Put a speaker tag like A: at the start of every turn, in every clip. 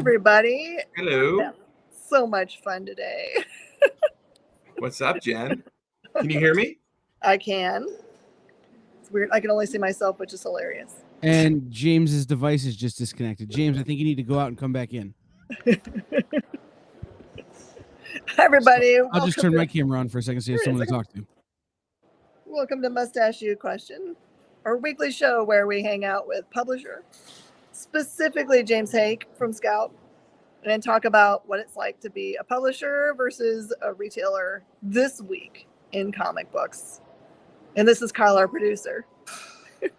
A: everybody.
B: Hello.
A: So much fun today.
B: What's up, Jen? Can you hear me?
A: I can. It's weird. I can only see myself, which is hilarious.
C: And James's device is just disconnected. James, I think you need to go out and come back in.
A: Hi, everybody.
C: So I'll just turn my camera on for a second so you have someone to talk to.
A: Welcome to Mustache You Question, our weekly show where we hang out with publisher, specifically James Hake from Scout, and then talk about what it's like to be a publisher versus a retailer this week in comic books. And this is Kyle, our producer.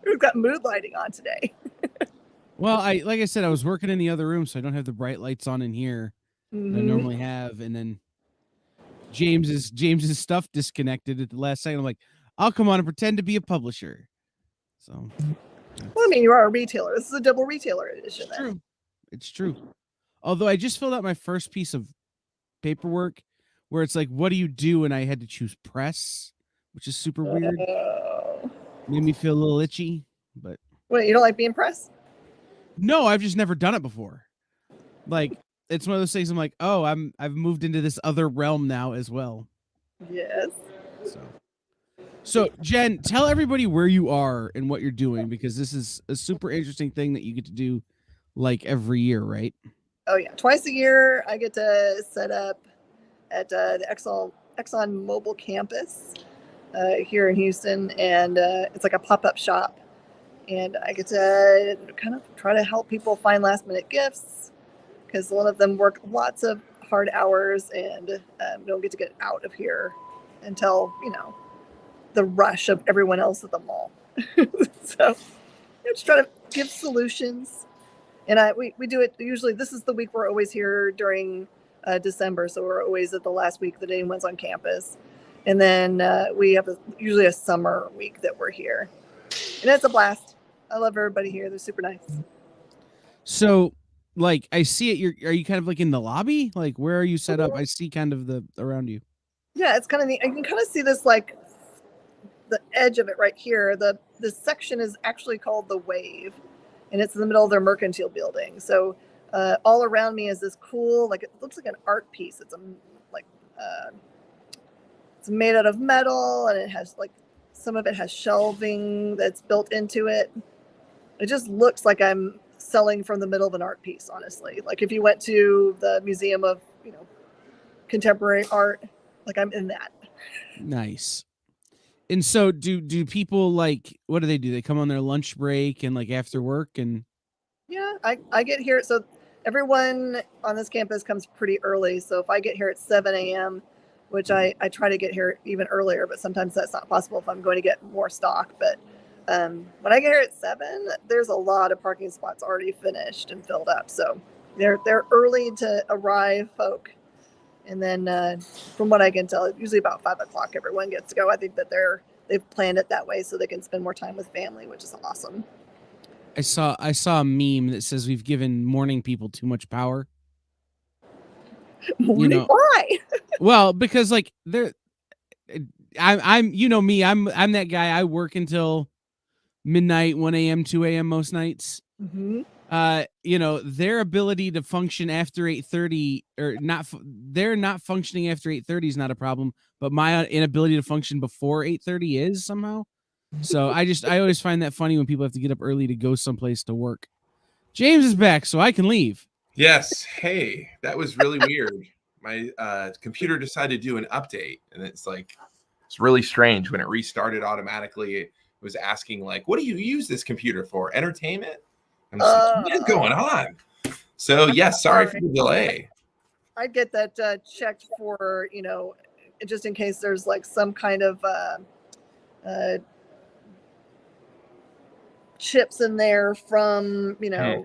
A: We've got mood lighting on today.
C: Well, like I said, I was working in the other room, so I don't have the bright lights on in here that I normally have. And then James's stuff disconnected at the last second. I'm like, I'll come on and pretend to be a publisher. So,
A: well, I mean, you are a retailer. This is a double retailer edition.
C: It's true. It's true. Although I just filled out my first piece of paperwork where it's like, what do you do? And I had to choose press, which is super weird. Made me feel a little itchy, but
A: wait, you don't like being press?
C: No, I've just never done it before. Like, it's one of those things I'm like, oh, I've moved into this other realm now as well.
A: Yes.
C: So Jen, tell everybody where you are and what you're doing, because this is a super interesting thing that you get to do like every year, right?
A: Oh yeah, twice a year I get to set up at the Exxon Mobil campus here in Houston, and it's like a pop-up shop, and I get to kind of try to help people find last-minute gifts, because a lot of them work lots of hard hours and don't get to get out of here until, you know, the rush of everyone else at the mall. So I just try to give solutions. And we do it usually. This is the week we're always here during December, so we're always at the last week that anyone's on campus. And then we have usually a summer week that we're here, and it's a blast. I love everybody here. They're super nice.
C: So, like, I see it. Are you kind of like in the lobby? Like, where are you set up? I see kind of the around you.
A: Yeah, it's kind of neat. I can kind of see this, like the edge of it right here. This section is actually called the Wave, and it's in the middle of their mercantile building. So all around me is this cool, like, it looks like an art piece. It's it's made out of metal, and it has, like, some of it has shelving that's built into it. It just looks like I'm selling from the middle of an art piece, honestly. Like if you went to the Museum of, you know, Contemporary Art, like I'm in that.
C: Nice. And so do people, like, what do? They come on their lunch break and like after work? And
A: yeah, I get here. So everyone on this campus comes pretty early. So if I get here at 7 a.m., which I try to get here even earlier, but sometimes that's not possible if I'm going to get more stock. But when I get here at 7, there's a lot of parking spots already finished and filled up. So they're early to arrive folk. And then from what I can tell, usually about 5 o'clock, everyone gets to go. I think that they've planned it that way so they can spend more time with family, which is awesome.
C: I saw a meme that says we've given morning people too much power.
A: Morning? Why?
C: Well, because like I'm you know me, I'm that guy. I work until midnight, 1 a.m., 2 a.m. most nights.
A: Mm-hmm.
C: You know, their ability to function after 8:30 or not, they're not functioning after 8:30 is not a problem, but my inability to function before 8:30 is somehow. So I always find that funny when people have to get up early to go someplace to work. James is back, so I can leave.
B: Yes. Hey, that was really weird. My computer decided to do an update, and it's really strange. When it restarted automatically, it was asking, like, what do you use this computer for? Entertainment? I'm just like, what is going on? So, yes, sorry for the delay.
A: I'd get that checked for, you know, just in case there's like some kind of chips in there from, you know,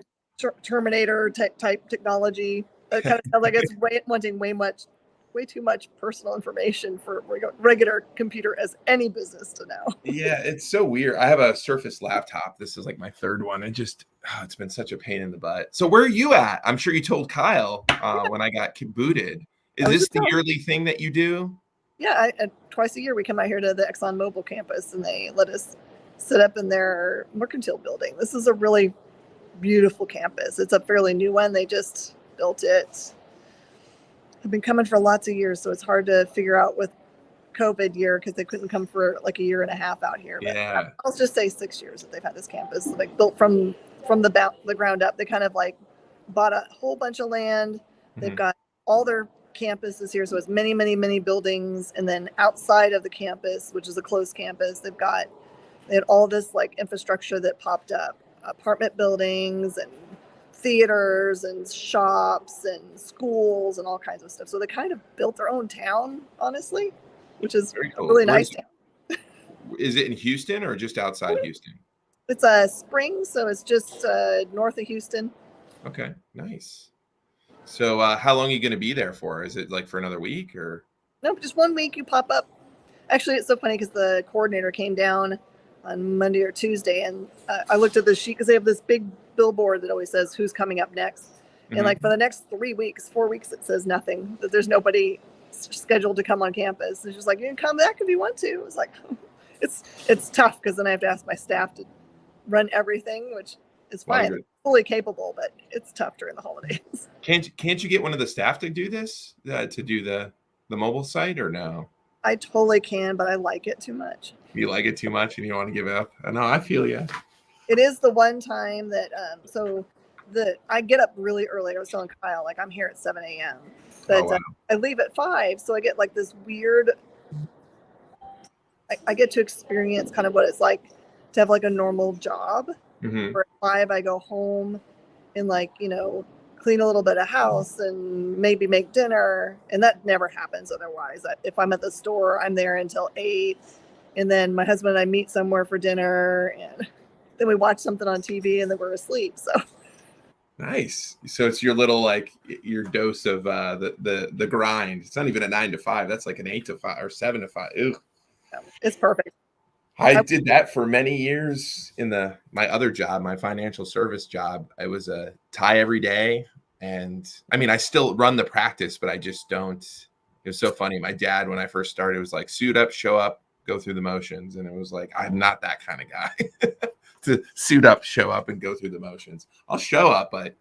A: Terminator type technology. It kind of sounds like it's wanting way too much personal information for regular computer as any business to know.
B: Yeah, it's so weird. I have a Surface laptop. This is like my third one. And just, it's been such a pain in the butt. So where are you at? I'm sure you told Kyle when I got booted. Is this the yearly thing that you do?
A: Yeah, twice a year we come out here to the Exxon Mobil campus, and they let us sit up in their mercantile building. This is a really beautiful campus. It's a fairly new one. They just built it. Have been coming for lots of years, so it's hard to figure out with COVID year because they couldn't come for like a year and a half out here. But
B: Yeah.
A: I'll just say 6 years that they've had this campus, like built from the ground up. They kind of like bought a whole bunch of land. They've got all their campuses here, so it's many buildings, and then outside of the campus, which is a closed campus, they had all this like infrastructure that popped up, apartment buildings and theaters and shops and schools and all kinds of stuff. So they kind of built their own town, honestly, which is
B: Very
A: a
B: cool.
A: really nice town.
B: Is it in Houston or just outside Houston?
A: It's a Springs, so it's just north of Houston.
B: Okay, nice. So how long are you going to be there for? Is it like for another week or?
A: Nope, just 1 week you pop up. Actually, it's so funny because the coordinator came down on Monday or Tuesday, and I looked at the sheet because they have this big billboard that always says who's coming up next. And like for the next 4 weeks, it says nothing, that there's nobody scheduled to come on campus. It's just like, you can come back if you want to. It's like, it's tough because then I have to ask my staff to run everything, which is fine. They're fully capable, but it's tough during the holidays.
B: Can't you get one of the staff to do this, to do the mobile site, or no?
A: I totally can, but I like it too much.
B: You like it too much and you don't want to give it up? No, I feel you.
A: It is the one time that I get up really early. I was telling Kyle, like, I'm here at 7 a.m. But I leave at 5, so I get like this weird. I get to experience kind of what it's like to have like a normal job. Where at 5 I go home and like, clean a little bit of house and maybe make dinner, and that never happens otherwise. If I'm at the store, I'm there until 8, and then my husband and I meet somewhere for dinner, and then we watch something on TV, and then we're asleep. So
B: nice. So it's your little like your dose of the grind. It's not even a 9 to 5. That's like an 8 to 5 or 7 to 5. Ew.
A: It's perfect.
B: I did that for many years in my other job, my financial service job. I was a tie every day. And I mean, I still run the practice, but I just don't. It was so funny. My dad, when I first started, was like, suit up, show up, go through the motions. And it was like, I'm not that kind of guy to suit up, show up, and go through the motions. I'll show up, but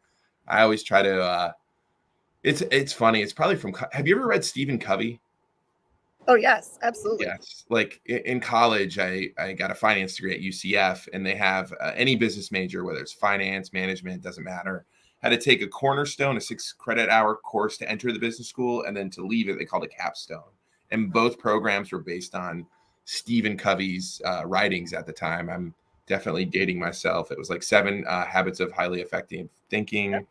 B: I always try to, it's funny. It's probably have you ever read Stephen Covey?
A: Oh, yes, absolutely.
B: Yes. Like in college, I got a finance degree at UCF, and they have any business major, whether it's finance, management, doesn't matter, had to take a cornerstone, a 6-credit-hour course to enter the business school, and then to leave it, they called it capstone. And both programs were based on Stephen Covey's writings at the time. I'm definitely dating myself. It was like 7 habits of highly effective thinking. Yep.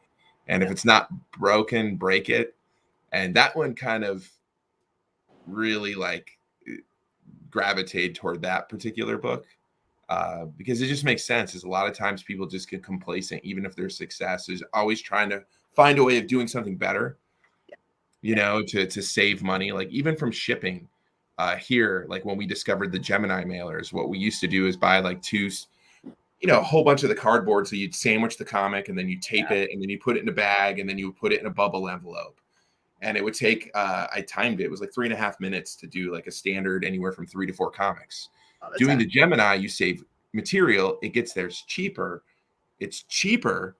B: And if it's not broken, break it. And that one kind of really like gravitate toward that particular book because it just makes sense. Is a lot of times people just get complacent, even if their success is always trying to find a way of doing something better, to save money. Like even from shipping here, like when we discovered the Gemini mailers, what we used to do is buy like a whole bunch of the cardboard. So you'd sandwich the comic and then you tape it and then you put it in a bag and then you would put it in a bubble envelope. And it would take, I timed it. It was like 3.5 minutes to do like a standard anywhere from 3 to 4 comics. Doing the Gemini, you save material. It gets there cheaper. It's cheaper.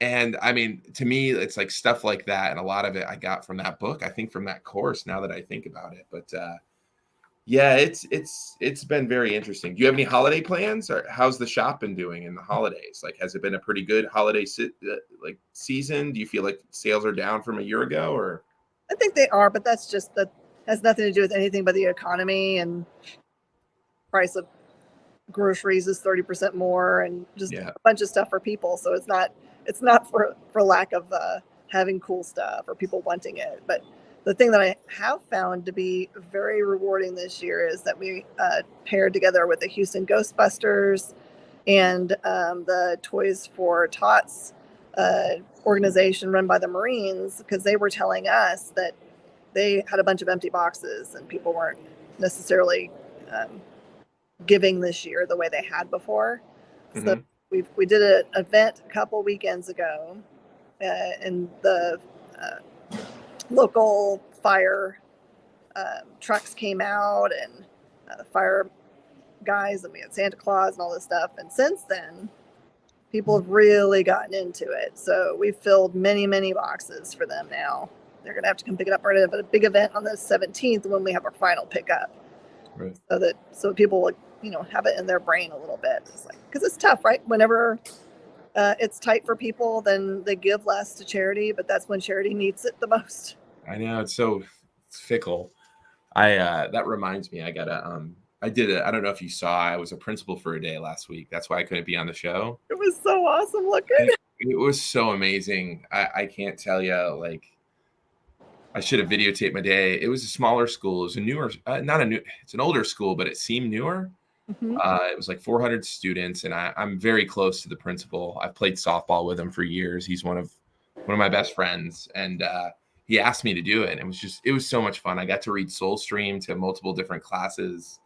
B: And I mean, to me, it's like stuff like that. And a lot of it I got from that book, I think from that course, now that I think about it. But yeah, it's been very interesting. Do you have any holiday plans, or how's the shop been doing in the holidays? Like, has it been a pretty good holiday season? Do you feel like sales are down from a year ago, or?
A: I think they are, but that's just that has nothing to do with anything but the economy, and price of groceries is 30% more, and just a bunch of stuff for people. So it's not for lack of having cool stuff or people wanting it, but the thing that I have found to be very rewarding this year is that we paired together with the Houston Ghostbusters and the Toys for Tots organization run by the Marines, because they were telling us that they had a bunch of empty boxes and people weren't necessarily giving this year the way they had before. Mm-hmm. So we did an event a couple weekends ago, and the local fire trucks came out, and fire guys, and we had Santa Claus and all this stuff. And since then, people have really gotten into it. So we've filled many, many boxes for them now. They're going to have to come pick it up. We're going to have a big event on the 17th when we have our final pickup.
B: Right.
A: So people will, have it in their brain a little bit. It's like, because it's tough, right? Whenever it's tight for people, then they give less to charity, but that's when charity needs it the most.
B: I know, it's fickle. That reminds me, I don't know if you saw, I was a principal for a day last week. That's why I couldn't be on the show.
A: It was so awesome looking.
B: It was so amazing. I can't tell you, like, I should have videotaped my day. It was a smaller school. It was a newer, it's an older school, but it seemed newer.
A: Mm-hmm.
B: It was like 400 students, and I'm very close to the principal. I've played softball with him for years. He's one of my best friends, and he asked me to do it. And it was so much fun. I got to read Soulstream to multiple different classes,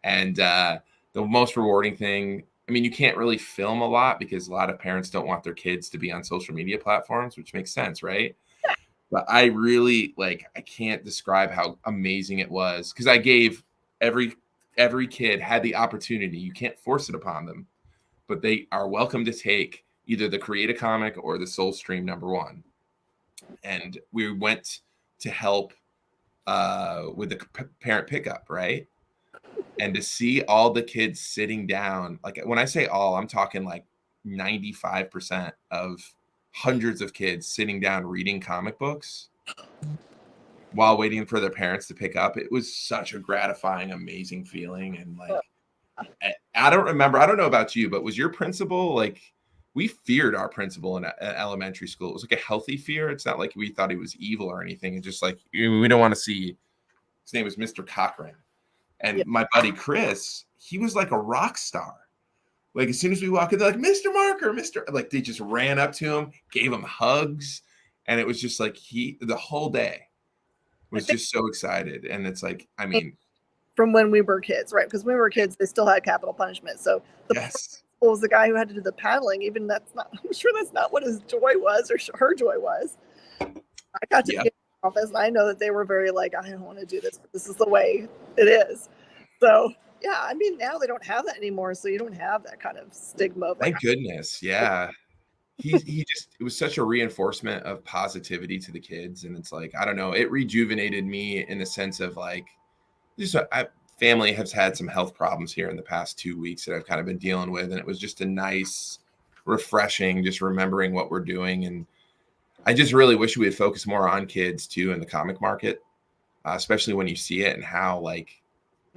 B: and the most rewarding thing, I mean, you can't really film a lot because a lot of parents don't want their kids to be on social media platforms, which makes sense, right? But I really, I can't describe how amazing it was, because I gave every kid had the opportunity. You can't force it upon them, but they are welcome to take either the Create a Comic or the Soulstream #1. And we went to help with the parent pickup, right? And to see all the kids sitting down, like when I say all, I'm talking like 95% of hundreds of kids sitting down reading comic books while waiting for their parents to pick up. It was such a gratifying, amazing feeling. And I don't know about you, but was your principal, we feared our principal in elementary school. It was like a healthy fear. It's not like we thought he was evil or anything. It's just like, we don't want to see. His name was Mr. Cochran. And my buddy Chris, he was like a rock star. Like, as soon as we walk in, they're like, Mr. Marker, they just ran up to him, gave him hugs. And it was just like, the whole day was just so excited. And it's like, I mean,
A: from when we were kids, right? Because when we were kids, they still had capital punishment. So the principal was the guy who had to do the paddling. I'm sure that's not what his joy was, or her joy was. I got to get in the office, and I know that they were very I don't want to do this, but this is the way it is. So yeah, I mean, now they don't have that anymore, so you don't have that kind of stigma.
B: Thank goodness. Yeah. It was such a reinforcement of positivity to the kids. And it's like, I don't know, it rejuvenated me in the sense of family has had some health problems here in the past 2 weeks that I've kind of been dealing with. And it was just a nice, refreshing, just remembering what we're doing. And I just really wish we would focus more on kids too in the comic market, especially when you see it and how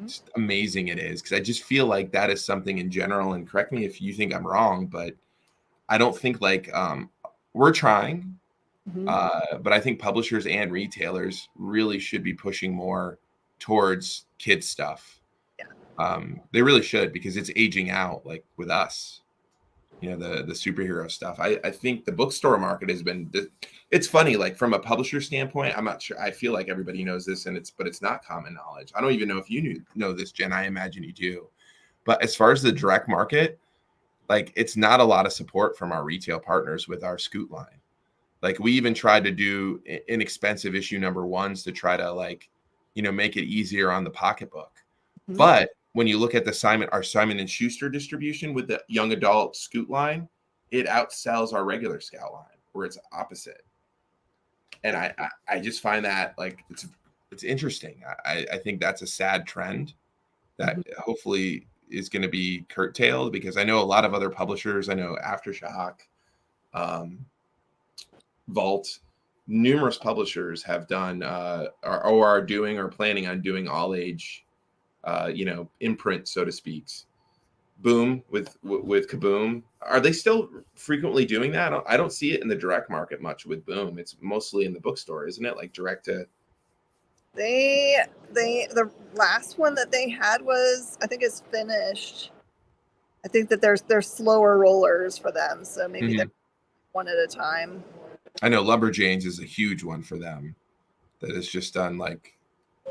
B: just amazing it is. Because I just feel like that is something in general, and correct me if you think I'm wrong, but I don't think we're trying, but I think publishers and retailers really should be pushing more towards kids stuff. Yeah. They really should, because it's aging out, like with us, the superhero stuff. I think the bookstore market has been, it's funny, from a publisher standpoint, I'm not sure. I feel like everybody knows this, but it's not common knowledge. I don't even know if you know this, Jen. I imagine you do. But as far as the direct market, it's not a lot of support from our retail partners with our Scoot line. We even tried to do inexpensive issue #1s to try to make it easier on the pocketbook. Mm-hmm. But when you look at our Simon & Schuster distribution with the young adult Scoot line, it outsells our regular Scout line, where it's opposite. And I just find that it's interesting. I think that's a sad trend that hopefully is going to be curtailed, because I know a lot of other publishers, I know Aftershock, Vault, numerous publishers have done or are doing or planning on doing all age, imprint, so to speak. Boom with Kaboom. Are they still frequently doing that? I don't see it in the direct market much with Boom. It's mostly in the bookstore, isn't it? Direct to.
A: The last one that they had was, I think, is finished. I think that there's slower rollers for them, so maybe they're one at a time.
B: I know Lumberjanes is a huge one for them that is just done and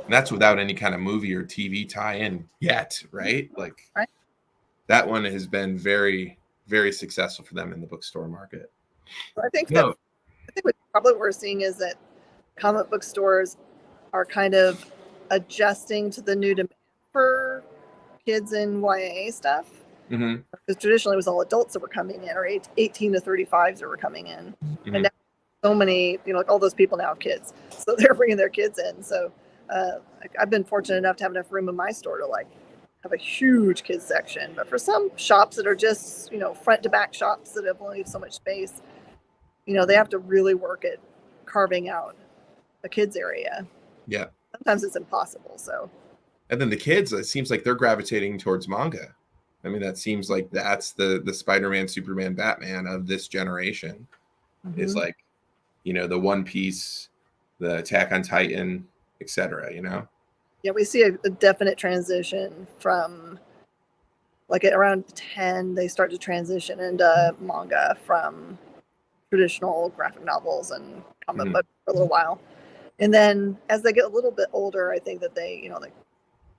B: that's without any kind of movie or TV tie-in yet, right?
A: Right.
B: That one has been very, very successful for them in the bookstore market.
A: I think what we're seeing is that comic book stores are kind of adjusting to the new demand for kids in YA stuff.
B: Mm-hmm.
A: Because traditionally it was all adults that were coming in, or 18 to 35s that were coming in.
B: Mm-hmm.
A: And now so many, like all those people now have kids. So they're bringing their kids in. So I've been fortunate enough to have enough room in my store to like have a huge kids section. But for some shops that are just, front to back shops that have only so much space, they have to really work at carving out a kids area.
B: Yeah.
A: Sometimes it's impossible. So.
B: And then the kids, it seems like they're gravitating towards manga. I mean, that seems like that's the Spider-Man, Superman, Batman of this generation.
A: Mm-hmm.
B: Is like, the One Piece, the Attack on Titan, etc.
A: Yeah, we see a definite transition from like at around 10, they start to transition into manga from traditional graphic novels and comic books for a little while. And then as they get a little bit older, I think that they,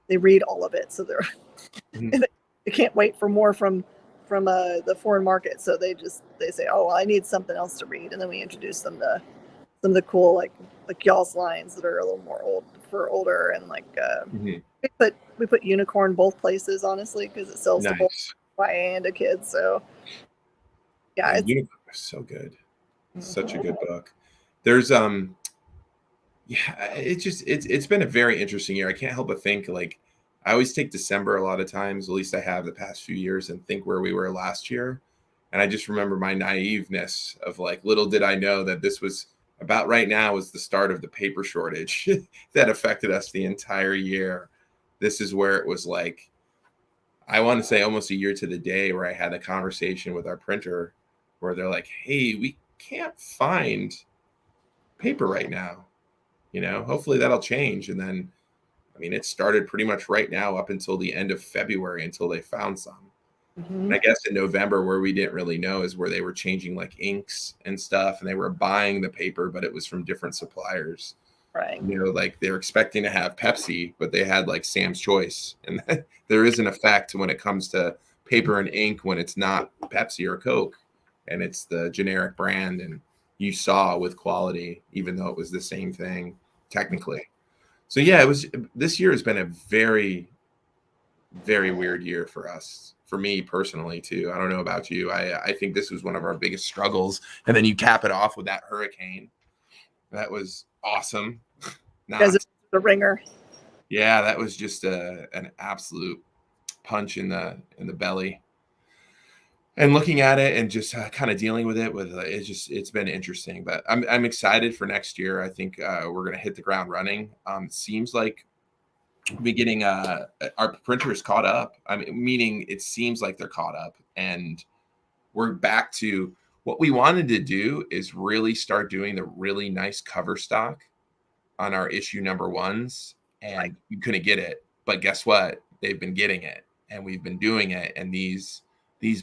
A: they read all of it. So they're, they can't wait for more from the foreign market. So they say, oh, well, I need something else to read. And then we introduce them to some of the cool, like y'all's lines that are a little more older. And like, we put Unicorn both places, honestly, because it sells to both YA and to kids. So yeah,
B: Unicorn is so good. Such a good book. There's it's been a very interesting year. I can't help but think, like, I always take December a lot of times, at least I have the past few years, and think where we were last year. And I just remember my naiveness of like, little did I know that this was about right now was the start of the paper shortage that affected us the entire year. This is where it was like, I want to say almost a year to the day where I had a conversation with our printer where they're like, hey, we can't find paper right now. Hopefully that'll change. And then, I mean, it started pretty much right now up until the end of February until they found some. And I guess in November, where we didn't really know, is where they were changing like inks and stuff, and they were buying the paper, but it was from different suppliers.
A: Right.
B: Like they're expecting to have Pepsi, but they had like Sam's Choice. And there is an effect when it comes to paper and ink when it's not Pepsi or Coke and it's the generic brand. And you saw with quality, even though it was the same thing technically. So yeah, this year has been a very, very weird year for us. For me personally too. I don't know about you. I think this was one of our biggest struggles. And then you cap it off with that hurricane. That was awesome.
A: Because it's the ringer.
B: Yeah, that was just an absolute punch in the belly. And looking at it and just kind of dealing with it, it's been interesting. But I'm excited for next year. I think we're gonna hit the ground running. Seems like we're getting our printers caught up. I mean, meaning it seems like they're caught up, and we're back to what we wanted to do is really start doing the really nice cover stock on our issue number ones, and you couldn't get it. But guess what? They've been getting it, and we've been doing it. And these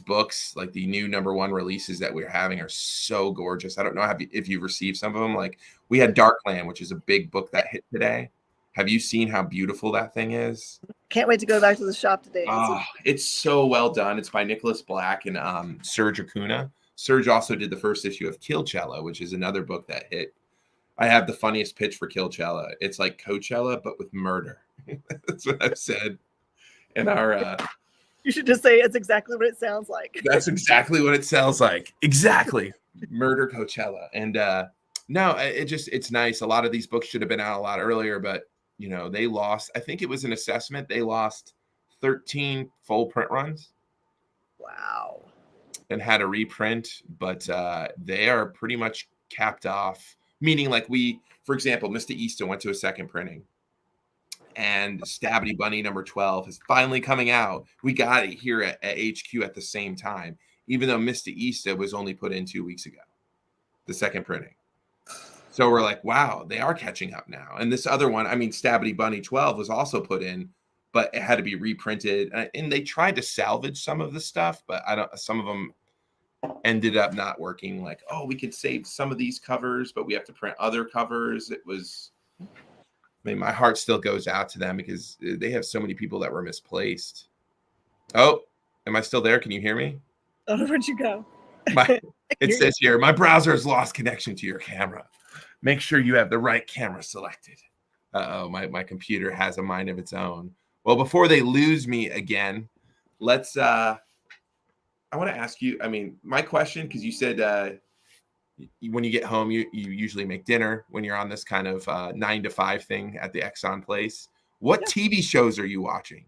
B: books, like the new number one releases that we're having, are so gorgeous. I don't know if you've received some of them. Like we had Darkland, which is a big book that hit today. Have you seen how beautiful that thing is?
A: Can't wait to go back to the shop today.
B: It's so well done. It's by Nicholas Black and Serge Acuna. Serge also did the first issue of Killcella, which is another book that hit. I have the funniest pitch for Killcella. It's like Coachella, but with murder. That's what I've said. And our
A: you should just say it's exactly what it sounds like.
B: That's exactly what it sounds like. Exactly. Murder Coachella. And no, it's nice. A lot of these books should have been out a lot earlier, but they lost, I think it was an assessment. They lost 13 full print runs.
A: Wow.
B: And had a reprint, but they are pretty much capped off. Meaning like for example, Mr. Easter went to a second printing. And Stabby Bunny number 12 is finally coming out. We got it here at HQ at the same time, even though Mr. Easter was only put in 2 weeks ago, the second printing. So we're like, wow, they are catching up now. And this other one, I mean, Stabby Bunny 12 was also put in, but it had to be reprinted. And they tried to salvage some of the stuff, but some of them ended up not working. Like, oh, we could save some of these covers, but we have to print other covers. It was, I mean, my heart still goes out to them because they have so many people that were misplaced. Oh, am I still there? Can you hear me?
A: Oh, where'd you go?
B: It says here, my browser has lost connection to your camera. Make sure you have the right camera selected. Uh-oh, my computer has a mind of its own. Well, before they lose me again, let's I want to ask you, I mean, my question, because you said when you get home, you usually make dinner when you're on this kind of 9 to 5 thing at the Exxon place. What TV shows are you watching?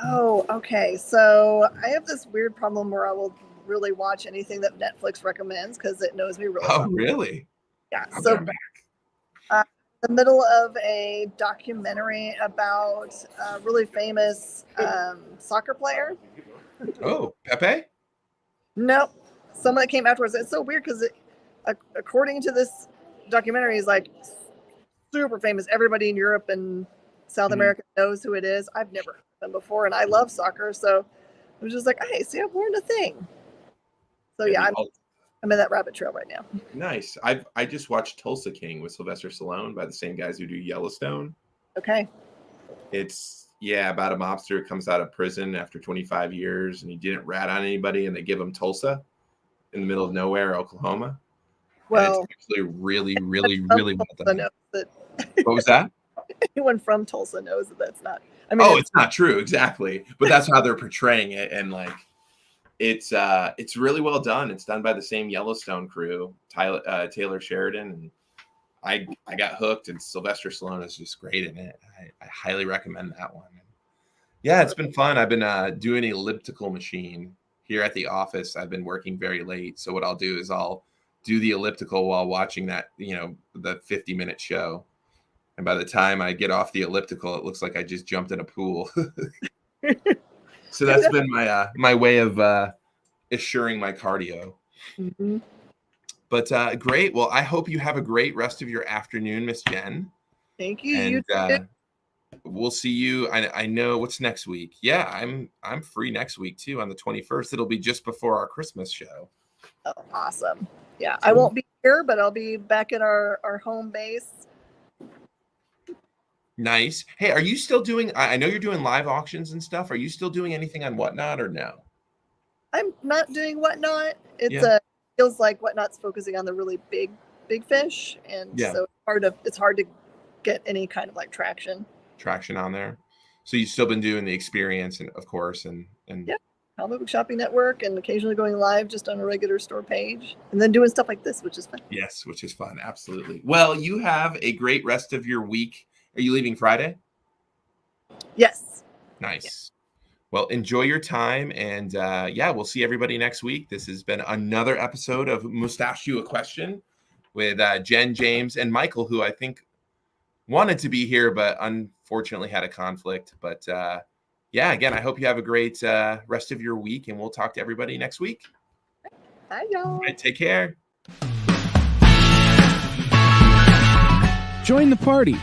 A: Oh, okay. So I have this weird problem where I will really watch anything that Netflix recommends because it knows me really
B: Oh,
A: well.
B: really?
A: Yeah.
B: I'm
A: So
B: back.
A: the middle of a documentary about a really famous soccer player.
B: Oh, Pepe?
A: Nope. Someone that came afterwards. It's so weird because according to this documentary, he's like super famous. Everybody in Europe and South America knows who it is. I've never heard of them before, and I love soccer, so I was just like, hey, see, I've learned a thing. So yeah, I'm in that rabbit trail right now.
B: Nice. I just watched Tulsa King with Sylvester Stallone by the same guys who do Yellowstone.
A: Okay.
B: It's about a mobster who comes out of prison after 25 years and he didn't rat on anybody, and they give him Tulsa in the middle of nowhere, Oklahoma.
A: Well,
B: and it's actually really, really, really well done. What was that?
A: Anyone from Tulsa knows that that's not. I mean,
B: it's not true, exactly. But that's how they're portraying it, and like, it's really well done. It's done by the same Yellowstone crew, Taylor Sheridan, and I got hooked. And Sylvester Stallone is just great in it. I highly recommend that one. Yeah, it's been fun. I've been doing an elliptical machine here at the office. I've been working very late, so what I'll do is I'll do the elliptical while watching that, the 50-minute show. And by the time I get off the elliptical, it looks like I just jumped in a pool. So that's been my way of assuring my cardio.
A: Mm-hmm.
B: But great. Well, I hope you have a great rest of your afternoon, Miss Jen.
A: Thank you.
B: And
A: You too.
B: we'll see you. I know what's next week. Yeah, I'm free next week too on the 21st. It'll be just before our Christmas show.
A: Oh, awesome. Yeah, I won't be here, but I'll be back at our home base.
B: Nice. Hey, are you still doing, I know you're doing live auctions and stuff. Are you still doing anything on Whatnot or no?
A: I'm not doing Whatnot. It's feels like Whatnot's focusing on the really big fish, and so it's hard to get any kind of like traction
B: on there. So you've still been doing the experience, and of course, and
A: Comic Book Shopping Network, and occasionally going live just on a regular store page, and then doing stuff like this, which is fun.
B: Yes, which is fun. Absolutely. Well, you have a great rest of your week. Are you leaving Friday?
A: Yes.
B: Nice.
A: Yeah.
B: Well, enjoy your time, and we'll see everybody next week. This has been another episode of Mustache You, a Question with Jen, James, and Michael, who I think wanted to be here, but unfortunately had a conflict. But again, I hope you have a great rest of your week, and we'll talk to everybody next week.
A: Bye, y'all.
B: All right, take care.
C: Join the party.